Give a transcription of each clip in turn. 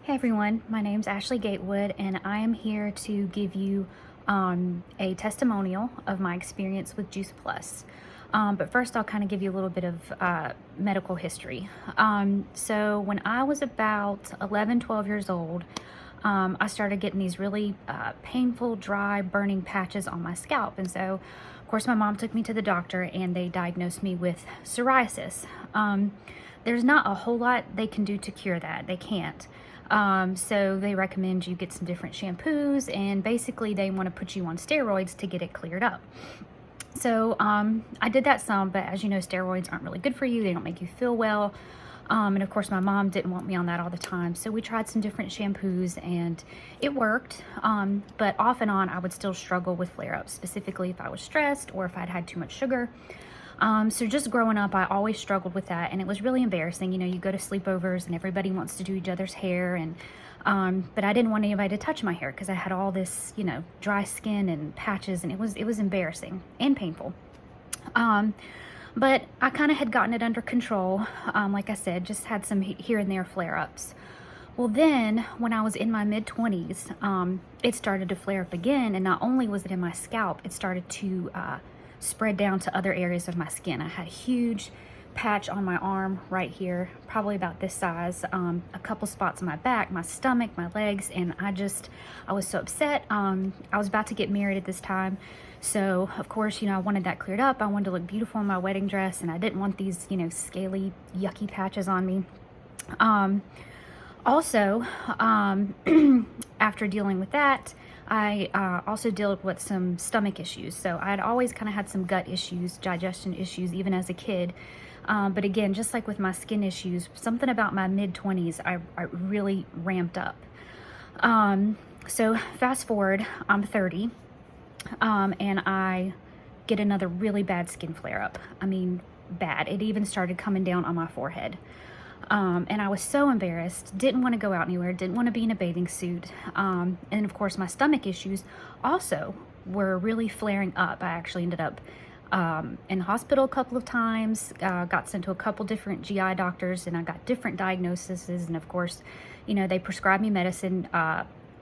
Hey everyone, my name's Ashley Gatewood, and I am here to give you a testimonial of my experience with Juice Plus. But first, I'll kind of give you a little bit of medical history. So when I was about 11, 12 years old, I started getting these really painful, dry, burning patches on my scalp. And so, of course, my mom took me to the doctor and they diagnosed me with psoriasis. There's not a whole lot they can do to cure that. They can't. So they recommend you get some different shampoos, and basically they want to put you on steroids to get it cleared up. So I did that some, but as you know, steroids aren't really good for you. They don't make you feel well. And of course, my mom didn't want me on that all the time. So we tried some different shampoos and it worked. But off and on, I would still struggle with flare-ups, specifically if I was stressed or if I'd had too much sugar. So just growing up, I always struggled with that, and it was really embarrassing. You know, you go to sleepovers and everybody wants to do each other's hair, and but I didn't want anybody to touch my hair because I had all this, you know, dry skin and patches, and it was embarrassing and painful. But I kind of had gotten it under control. Like I said, just had some here and there flare-ups. Well, then when I was in my mid-20s, it started to flare up again, and not only was it in my scalp, it started to spread down to other areas of my skin. I had a huge patch on my arm right here, probably about this size, a couple spots on my back, my stomach, my legs, and I was so upset. I was about to get married at this time, so of course, you know, I wanted that cleared up. I wanted to look beautiful in my wedding dress, and I didn't want these, you know, scaly, yucky patches on me. Also, after dealing with that, I also dealt with some stomach issues. So I had always kind of had some gut issues, digestion issues, even as a kid. But again, just like with my skin issues, something about my mid-20s, I really ramped up. So fast forward, I'm 30, and I get another really bad skin flare-up. I mean, bad. It even started coming down on my forehead. And I was so embarrassed, didn't want to go out anywhere, didn't want to be in a bathing suit. And of course, my stomach issues also were really flaring up. I actually ended up in the hospital a couple of times, got sent to a couple different GI doctors, and I got different diagnoses. And of course, you know, they prescribed me medicine,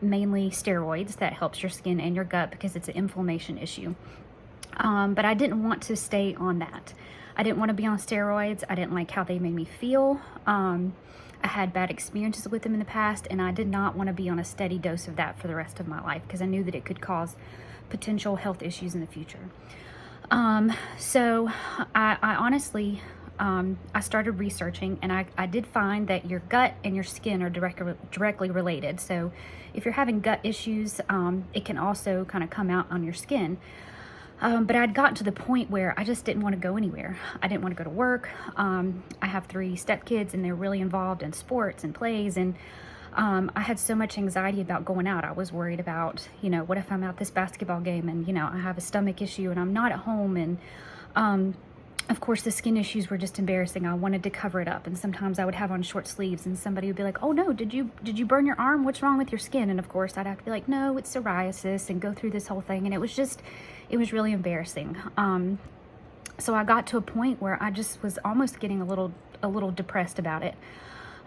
mainly steroids that helps your skin and your gut because it's an inflammation issue. But I didn't want to stay on that. I didn't want to be on steroids. I didn't like how they made me feel. I had bad experiences with them in the past, and I did not want to be on a steady dose of that for the rest of my life because I knew that it could cause potential health issues in the future. So I honestly, I started researching, and I did find that your gut and your skin are directly related. So if you're having gut issues, it can also kind of come out on your skin. But I'd gotten to the point where I just didn't want to go anywhere. I didn't want to go to work. I have 3 stepkids, and they're really involved in sports and plays, and I had so much anxiety about going out. I was worried about, you know, what if I'm at this basketball game and, you know, I have a stomach issue and I'm not at home, and of course, the skin issues were just embarrassing. I wanted to cover it up, and sometimes I would have on short sleeves, and somebody would be like, "Oh no, did you burn your arm? What's wrong with your skin?" And of course, I'd have to be like, "No, it's psoriasis," and go through this whole thing, and it was really embarrassing. So I got to a point where I just was almost getting a little depressed about it.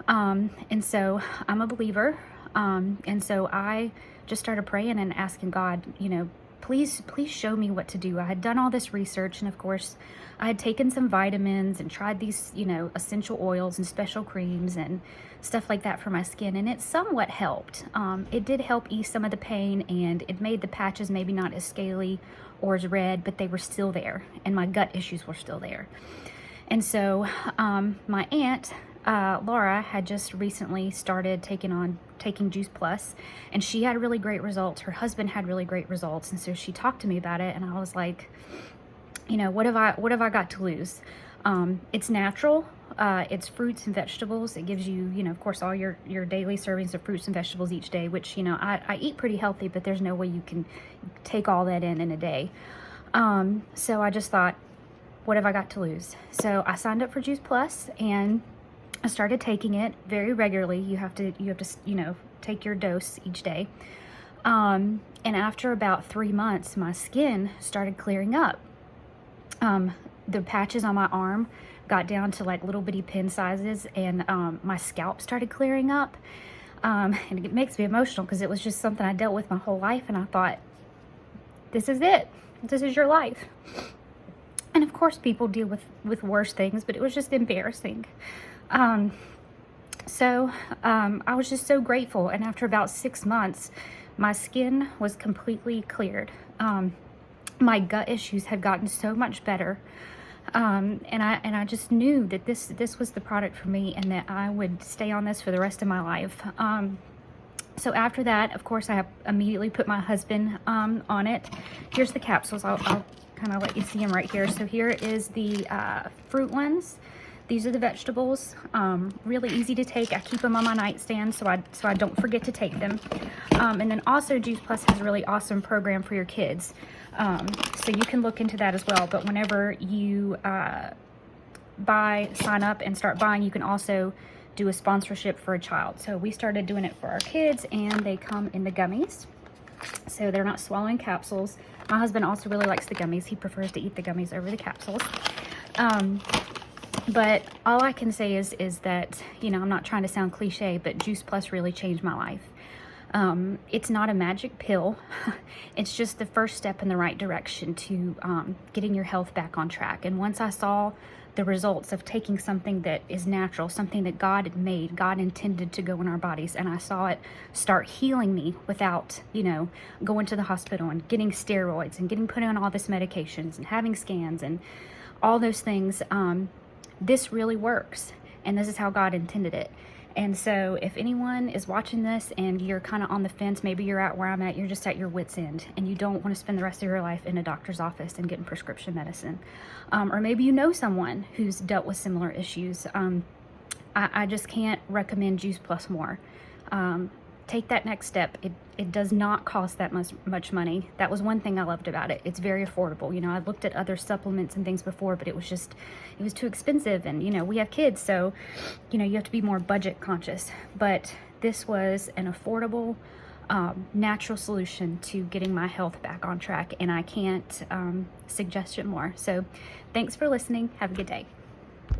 And so I'm a believer, and so I just started praying and asking God, you know, please show me what to do. I had done all this research, and of course I had taken some vitamins and tried these, you know, essential oils and special creams and stuff like that for my skin, and it somewhat helped. It did help ease some of the pain, and it made the patches maybe not as scaly or as red, but they were still there, and my gut issues were still there. And so my aunt Laura had just recently started taking Juice Plus, and she had really great results. Her husband had really great results, and so she talked to me about it, and I was like, you know, what have I got to lose? It's natural. It's fruits and vegetables. It gives you, you know, of course, all your daily servings of fruits and vegetables each day, which, you know, I eat pretty healthy, but there's no way you can take all that in a day. So I just thought, what have I got to lose? So I signed up for Juice Plus, and I started taking it very regularly. You have to, you know, take your dose each day. And after about 3 months, my skin started clearing up. The patches on my arm got down to like little bitty pin sizes, and my scalp started clearing up. And it makes me emotional because it was just something I dealt with my whole life, and I thought, this is it. This is your life. And of course people deal with worse things, but it was just embarrassing. So I was just so grateful, and after about 6 months, my skin was completely cleared. My gut issues had gotten so much better, and I just knew that this was the product for me, and that I would stay on this for the rest of my life. So after that, of course, I immediately put my husband on it. Here's the capsules. I'll kind of let you see them right here. So here is the fruit ones. These are the vegetables. Really easy to take. I keep them on my nightstand so I don't forget to take them. And then also Juice Plus has a really awesome program for your kids. So you can look into that as well. But whenever you sign up and start buying, you can also do a sponsorship for a child. So we started doing it for our kids, and they come in the gummies. So they're not swallowing capsules. My husband also really likes the gummies. He prefers to eat the gummies over the capsules. But all I can say is that, you know, I'm not trying to sound cliche, but Juice Plus really changed my life. It's not a magic pill. It's just the first step in the right direction to getting your health back on track. And once I saw the results of taking something that is natural, something that God had made, God intended to go in our bodies, and I saw it start healing me without, you know, going to the hospital and getting steroids and getting put on all this medications and having scans and all those things, this really works, and this is how God intended it. And so if anyone is watching this and you're kind of on the fence, maybe you're at where I'm at, you're just at your wit's end, and you don't want to spend the rest of your life in a doctor's office and getting prescription medicine. Or maybe you know someone who's dealt with similar issues. I just can't recommend Juice Plus more. Take that next step. It does not cost that much money. That was one thing I loved about it. It's very affordable. You know, I looked at other supplements and things before, but it was too expensive. And, you know, we have kids, so, you know, you have to be more budget conscious. But this was an affordable, natural solution to getting my health back on track, and I can't suggest it more. So thanks for listening. Have a good day.